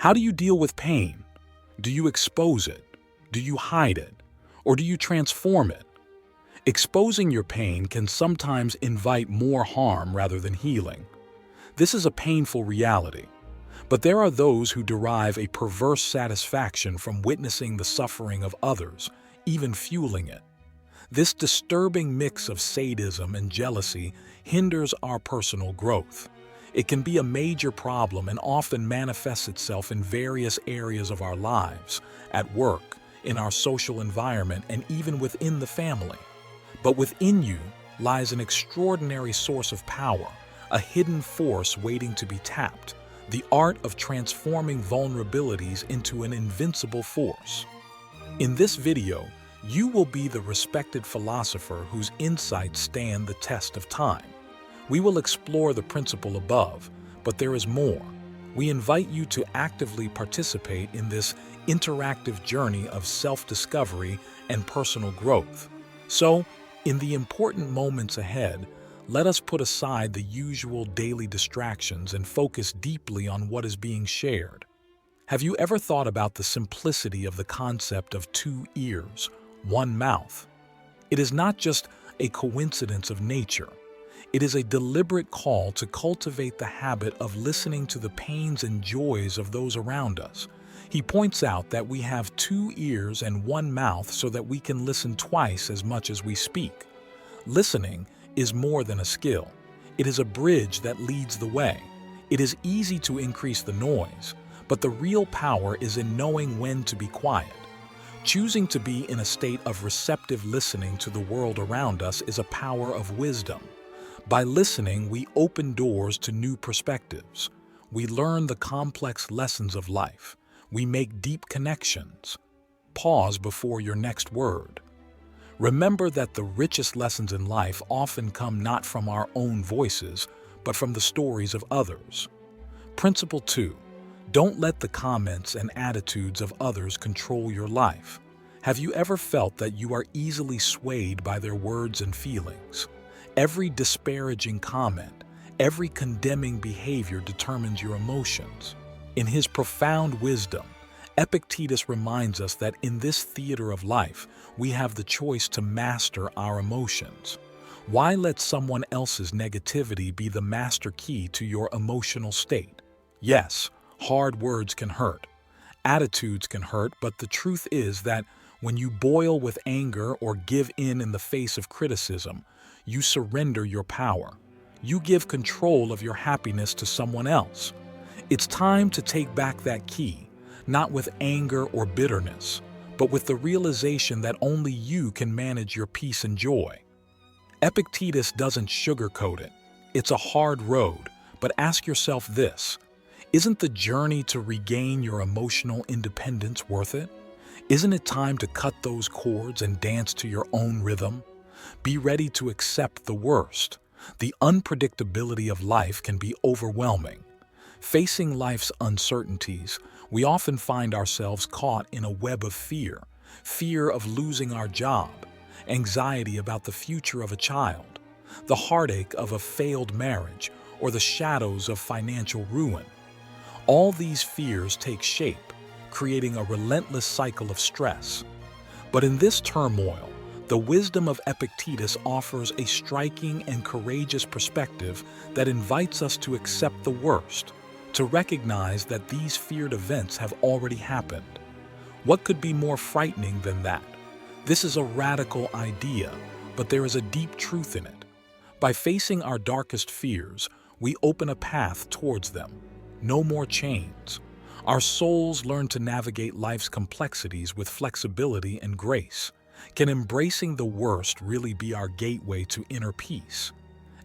How do you deal with pain? Do you expose it? Do you hide it? Or do you transform it? Exposing your pain can sometimes invite more harm rather than healing. This is a painful reality. But there are those who derive a perverse satisfaction from witnessing the suffering of others, even fueling it. This disturbing mix of sadism and jealousy hinders our personal growth. It can be a major problem and often manifests itself in various areas of our lives, at work, in our social environment, and even within the family. But within you lies an extraordinary source of power, a hidden force waiting to be tapped, the art of transforming vulnerabilities into an invincible force. In this video, you will be the respected philosopher whose insights stand the test of time. We will explore the principle above, but there is more. We invite you to actively participate in this interactive journey of self-discovery and personal growth. So, in the important moments ahead, let us put aside the usual daily distractions and focus deeply on what is being shared. Have you ever thought about the simplicity of the concept of 2 ears, 1 mouth? It is not just a coincidence of nature. It is a deliberate call to cultivate the habit of listening to the pains and joys of those around us. He points out that we have 2 ears and 1 mouth so that we can listen twice as much as we speak. Listening is more than a skill. It is a bridge that leads the way. It is easy to increase the noise, but the real power is in knowing when to be quiet. Choosing to be in a state of receptive listening to the world around us is a power of wisdom. By listening, we open doors to new perspectives. We learn the complex lessons of life. We make deep connections. Pause before your next word. Remember that the richest lessons in life often come not from our own voices, but from the stories of others. Principle 2. Don't let the comments and attitudes of others control your life. Have you ever felt that you are easily swayed by their words and feelings? Every disparaging comment, every condemning behavior determines your emotions. In his profound wisdom, Epictetus reminds us that in this theater of life, we have the choice to master our emotions. Why let someone else's negativity be the master key to your emotional state? Yes, hard words can hurt. Attitudes can hurt, but the truth is that when you boil with anger or give in the face of criticism, you surrender your power. You give control of your happiness to someone else. It's time to take back that key, not with anger or bitterness, but with the realization that only you can manage your peace and joy. Epictetus doesn't sugarcoat it. It's a hard road, but ask yourself this: isn't the journey to regain your emotional independence worth it? Isn't it time to cut those cords and dance to your own rhythm? Be ready to accept the worst. The unpredictability of life can be overwhelming. Facing life's uncertainties, we often find ourselves caught in a web of fear. Fear of losing our job, anxiety about the future of a child, the heartache of a failed marriage, or the shadows of financial ruin. All these fears take shape, creating a relentless cycle of stress. But in this turmoil, the wisdom of Epictetus offers a striking and courageous perspective that invites us to accept the worst, to recognize that these feared events have already happened. What could be more frightening than that? This is a radical idea, but there is a deep truth in it. By facing our darkest fears, we open a path towards them. No more chains. Our souls learn to navigate life's complexities with flexibility and grace. Can embracing the worst really be our gateway to inner peace?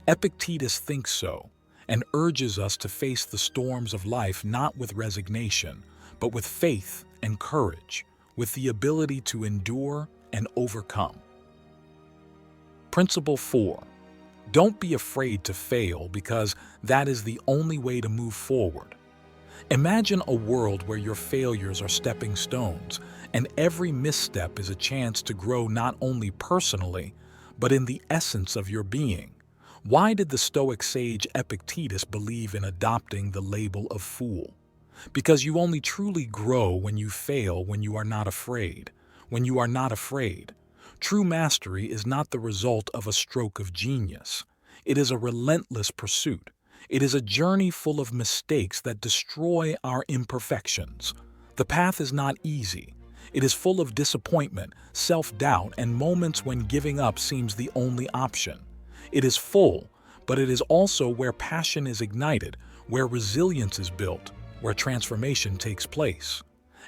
Epictetus thinks so, and urges us to face the storms of life not with resignation, but with faith and courage, with the ability to endure and overcome. Principle 4. Don't be afraid to fail, because that is the only way to move forward. Imagine a world where your failures are stepping stones, and every misstep is a chance to grow not only personally, but in the essence of your being. Why did the Stoic sage Epictetus believe in adopting the label of fool? Because you only truly grow when you fail, when you are not afraid. When you are not afraid. True mastery is not the result of a stroke of genius. It is a relentless pursuit. It is a journey full of mistakes that destroy our imperfections. The path is not easy. It is full of disappointment, self-doubt, and moments when giving up seems the only option. It is full, but it is also where passion is ignited, where resilience is built, where transformation takes place.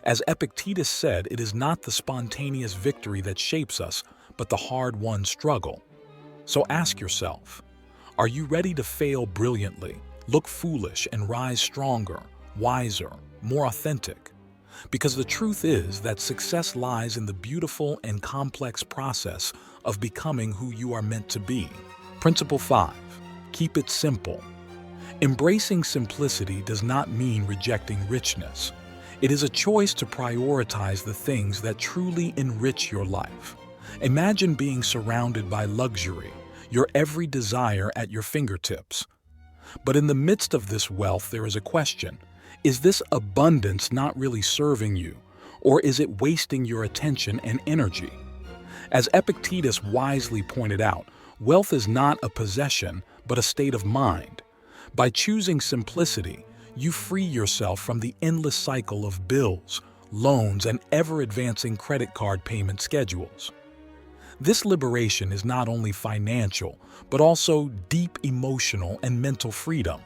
As Epictetus said, it is not the spontaneous victory that shapes us, but the hard-won struggle. So ask yourself, are you ready to fail brilliantly, look foolish, and rise stronger, wiser, more authentic? Because the truth is that success lies in the beautiful and complex process of becoming who you are meant to be. Principle 5. Keep it simple. Embracing simplicity does not mean rejecting richness. It is a choice to prioritize the things that truly enrich your life. Imagine being surrounded by luxury, your every desire at your fingertips. But in the midst of this wealth, there is a question. Is this abundance not really serving you, or is it wasting your attention and energy? As Epictetus wisely pointed out, wealth is not a possession, but a state of mind. By choosing simplicity, you free yourself from the endless cycle of bills, loans, and ever-advancing credit card payment schedules. This liberation is not only financial, but also deep emotional and mental freedom.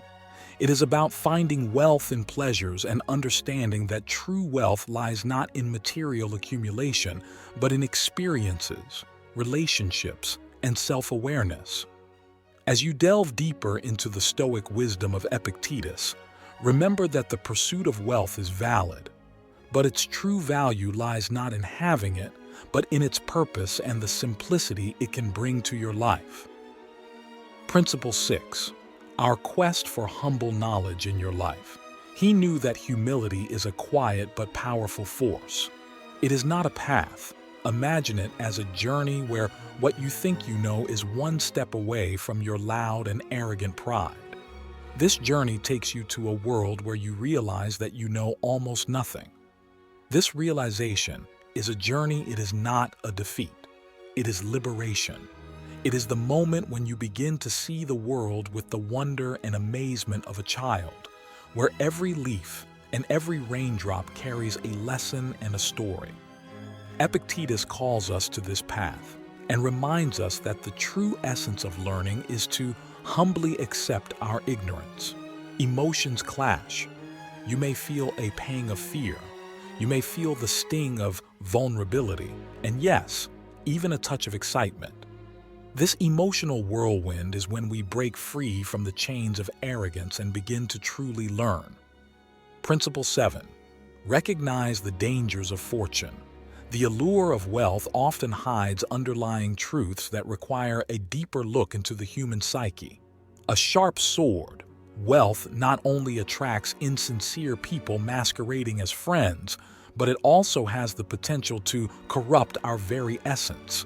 It is about finding wealth in pleasures and understanding that true wealth lies not in material accumulation, but in experiences, relationships, and self-awareness. As you delve deeper into the Stoic wisdom of Epictetus, remember that the pursuit of wealth is valid, but its true value lies not in having it, but in its purpose and the simplicity it can bring to your life. Principle 6. Our quest for humble knowledge in your life. He knew that humility is a quiet but powerful force. It is not a path. Imagine it as a journey where what you think you know is one step away from your loud and arrogant pride. This journey takes you to a world where you realize that you know almost nothing. This realization is a journey. It is not a defeat. It is liberation. It is the moment when you begin to see the world with the wonder and amazement of a child, where every leaf and every raindrop carries a lesson and a story. Epictetus calls us to this path and reminds us that the true essence of learning is to humbly accept our ignorance. Emotions clash. You may feel a pang of fear. You may feel the sting of vulnerability, and yes, even a touch of excitement. This emotional whirlwind is when we break free from the chains of arrogance and begin to truly learn. Principle 7. Recognize the dangers of fortune. The allure of wealth often hides underlying truths that require a deeper look into the human psyche. A sharp sword, wealth not only attracts insincere people masquerading as friends, but it also has the potential to corrupt our very essence.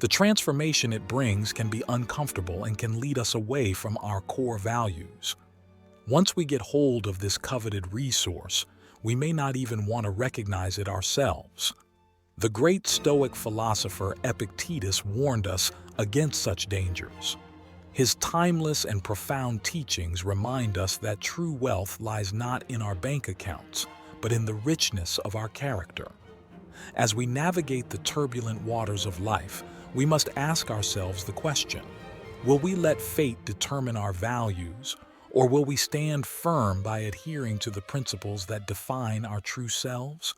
The transformation it brings can be uncomfortable and can lead us away from our core values. Once we get hold of this coveted resource, we may not even want to recognize it ourselves. The great Stoic philosopher Epictetus warned us against such dangers. His timeless and profound teachings remind us that true wealth lies not in our bank accounts, but in the richness of our character. As we navigate the turbulent waters of life, we must ask ourselves the question, will we let fate determine our values, or will we stand firm by adhering to the principles that define our true selves?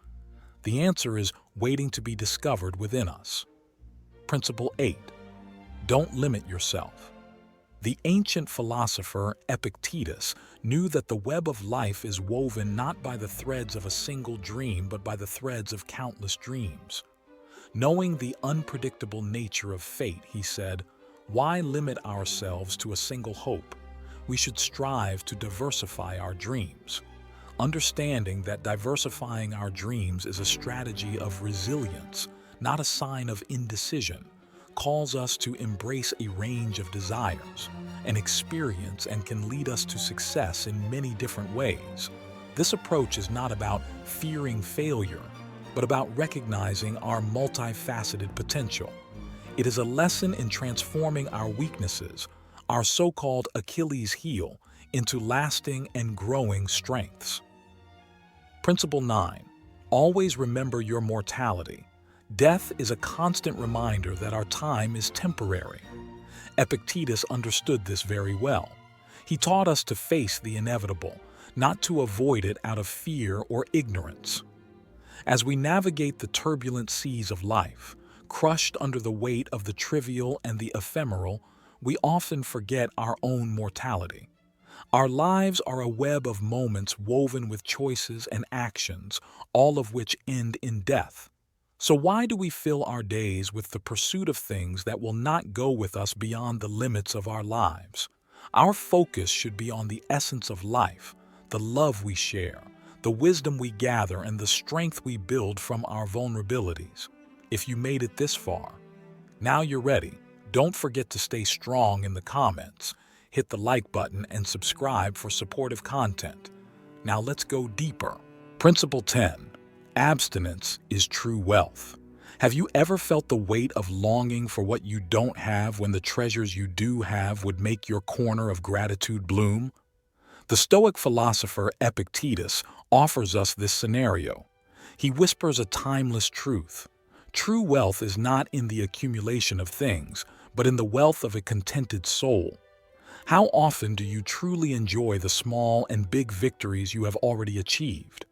The answer is waiting to be discovered within us. Principle 8. Don't limit yourself. The ancient philosopher Epictetus knew that the web of life is woven not by the threads of a single dream, but by the threads of countless dreams. Knowing the unpredictable nature of fate, he said, why limit ourselves to a single hope? We should strive to diversify our dreams. Understanding that diversifying our dreams is a strategy of resilience, not a sign of indecision, calls us to embrace a range of desires, an experience, and can lead us to success in many different ways. This approach is not about fearing failure, but about recognizing our multifaceted potential. It is a lesson in transforming our weaknesses, our so-called Achilles heel, into lasting and growing strengths. Principle 9. Always remember your mortality. Death is a constant reminder that our time is temporary. Epictetus understood this very well. He taught us to face the inevitable, not to avoid it out of fear or ignorance. As we navigate the turbulent seas of life, crushed under the weight of the trivial and the ephemeral, we often forget our own mortality. Our lives are a web of moments woven with choices and actions, all of which end in death. So why do we fill our days with the pursuit of things that will not go with us beyond the limits of our lives? Our focus should be on the essence of life, the love we share, the wisdom we gather, and the strength we build from our vulnerabilities. If you made it this far, now you're ready. Don't forget to stay strong in the comments. Hit the like button and subscribe for supportive content. Now let's go deeper. Principle 10. Abstinence is true wealth. Have you ever felt the weight of longing for what you don't have when the treasures you do have would make your corner of gratitude bloom? The Stoic philosopher Epictetus offers us this scenario. He whispers a timeless truth. True wealth is not in the accumulation of things, but in the wealth of a contented soul. How often do you truly enjoy the small and big victories you have already achieved?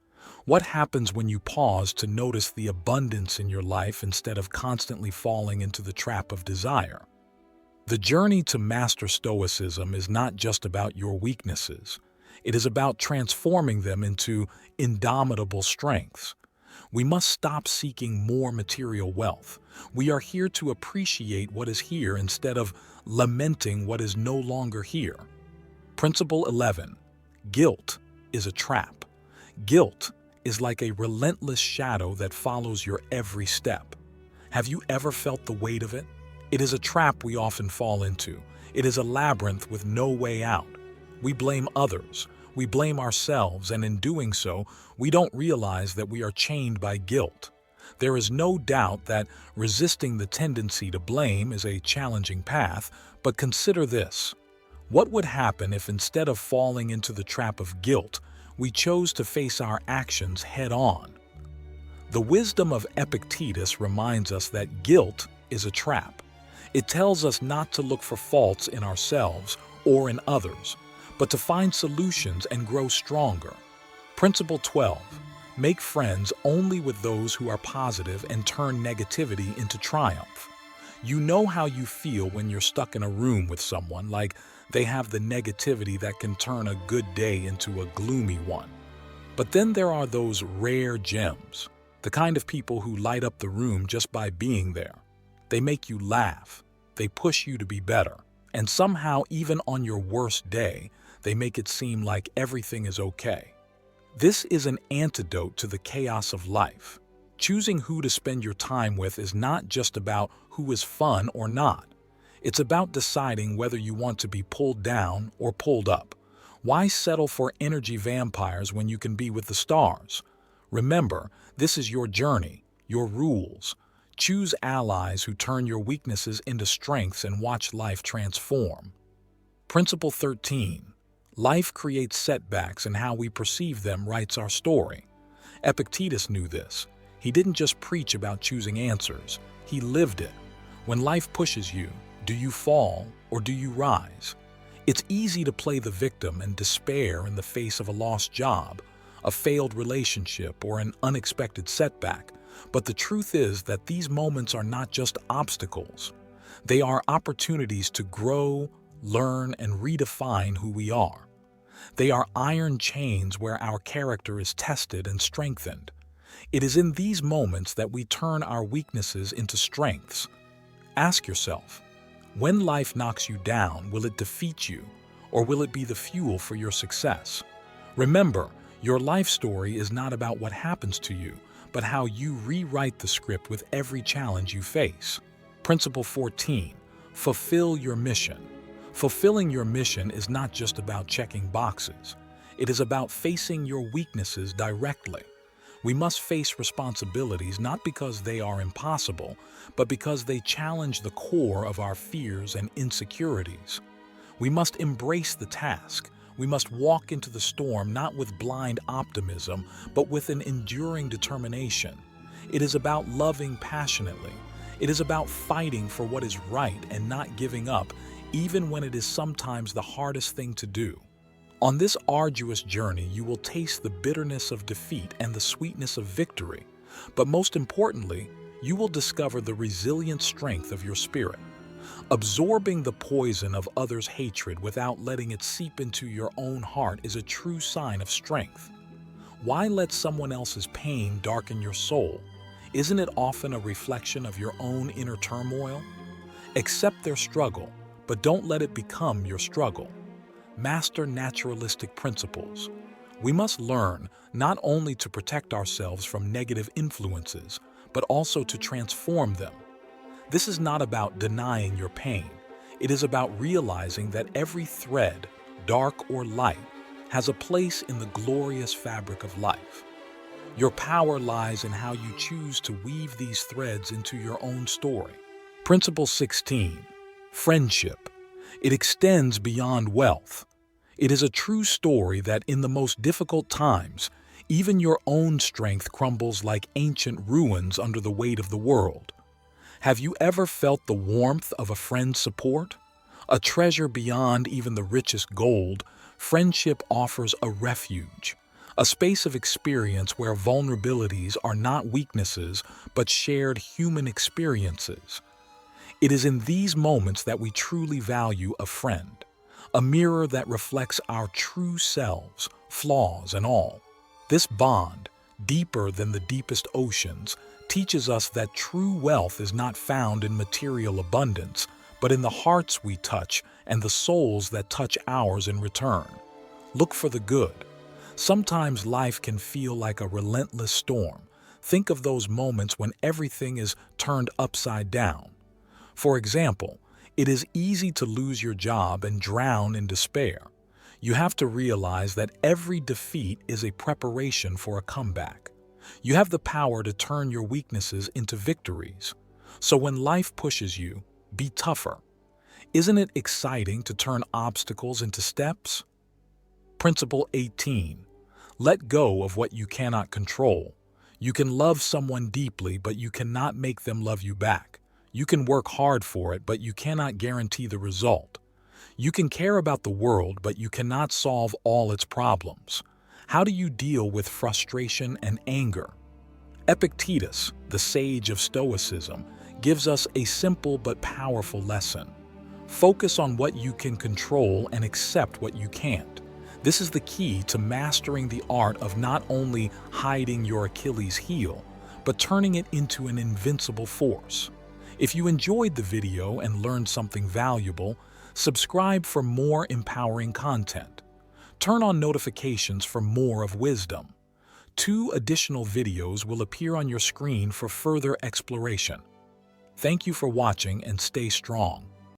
What happens when you pause to notice the abundance in your life instead of constantly falling into the trap of desire? The journey to master Stoicism is not just about your weaknesses. It is about transforming them into indomitable strengths. We must stop seeking more material wealth. We are here to appreciate what is here instead of lamenting what is no longer here. Principle 11. Guilt is a trap. Guilt is like a relentless shadow that follows your every step. Have you ever felt the weight of it? It is a trap we often fall into. It is a labyrinth with no way out. We blame others. We blame ourselves, and in doing so, we don't realize that we are chained by guilt. There is no doubt that resisting the tendency to blame is a challenging path, but consider this. What would happen if instead of falling into the trap of guilt, we chose to face our actions head-on? The wisdom of Epictetus reminds us that guilt is a trap. It tells us not to look for faults in ourselves or in others, but to find solutions and grow stronger. Principle 12. Make friends only with those who are positive and turn negativity into triumph. You know how you feel when you're stuck in a room with someone, like they have the negativity that can turn a good day into a gloomy one. But then there are those rare gems, the kind of people who light up the room just by being there. They make you laugh, they push you to be better, and somehow, even on your worst day, they make it seem like everything is okay. This is an antidote to the chaos of life. Choosing who to spend your time with is not just about who is fun or not. It's about deciding whether you want to be pulled down or pulled up. Why settle for energy vampires when you can be with the stars? Remember, this is your journey, your rules. Choose allies who turn your weaknesses into strengths and watch life transform. Principle 13. Life creates setbacks, and how we perceive them writes our story. Epictetus knew this. He didn't just preach about choosing answers. He lived it. When life pushes you, do you fall or do you rise? It's easy to play the victim and despair in the face of a lost job, a failed relationship, or an unexpected setback. But the truth is that these moments are not just obstacles. They are opportunities to grow, learn, and redefine who we are. They are iron chains where our character is tested and strengthened. It is in these moments that we turn our weaknesses into strengths. Ask yourself, when life knocks you down, will it defeat you, or will it be the fuel for your success? Remember, your life story is not about what happens to you, but how you rewrite the script with every challenge you face. Principle 14. Fulfill your mission. Fulfilling your mission is not just about checking boxes. It is about facing your weaknesses directly. We must face responsibilities not because they are impossible, but because they challenge the core of our fears and insecurities. We must embrace the task. We must walk into the storm not with blind optimism, but with an enduring determination. It is about loving passionately. It is about fighting for what is right and not giving up, even when it is sometimes the hardest thing to do. On this arduous journey, you will taste the bitterness of defeat and the sweetness of victory. But most importantly, you will discover the resilient strength of your spirit. Absorbing the poison of others' hatred without letting it seep into your own heart is a true sign of strength. Why let someone else's pain darken your soul? Isn't it often a reflection of your own inner turmoil? Accept their struggle, but don't let it become your struggle. Master naturalistic principles. We must learn not only to protect ourselves from negative influences, but also to transform them. This is not about denying your pain. It is about realizing that every thread, dark or light, has a place in the glorious fabric of life. Your power lies in how you choose to weave these threads into your own story. Principle 16. Friendship. It extends beyond wealth. It is a true story that in the most difficult times, even your own strength crumbles like ancient ruins under the weight of the world. Have you ever felt the warmth of a friend's support? A treasure beyond even the richest gold, friendship offers a refuge, a space of experience where vulnerabilities are not weaknesses but shared human experiences. It is in these moments that we truly value a friend, a mirror that reflects our true selves, flaws and all. This bond, deeper than the deepest oceans, teaches us that true wealth is not found in material abundance, but in the hearts we touch and the souls that touch ours in return. Look for the good. Sometimes life can feel like a relentless storm. Think of those moments when everything is turned upside down. For example, it is easy to lose your job and drown in despair. You have to realize that every defeat is a preparation for a comeback. You have the power to turn your weaknesses into victories. So when life pushes you, be tougher. Isn't it exciting to turn obstacles into steps? Principle 18. Let go of what you cannot control. You can love someone deeply, but you cannot make them love you back. You can work hard for it, but you cannot guarantee the result. You can care about the world, but you cannot solve all its problems. How do you deal with frustration and anger? Epictetus, the sage of Stoicism, gives us a simple but powerful lesson. Focus on what you can control and accept what you can't. This is the key to mastering the art of not only hiding your Achilles heel, but turning it into an invincible force. If you enjoyed the video and learned something valuable, subscribe for more empowering content. Turn on notifications for more of wisdom. 2 additional videos will appear on your screen for further exploration. Thank you for watching and stay strong.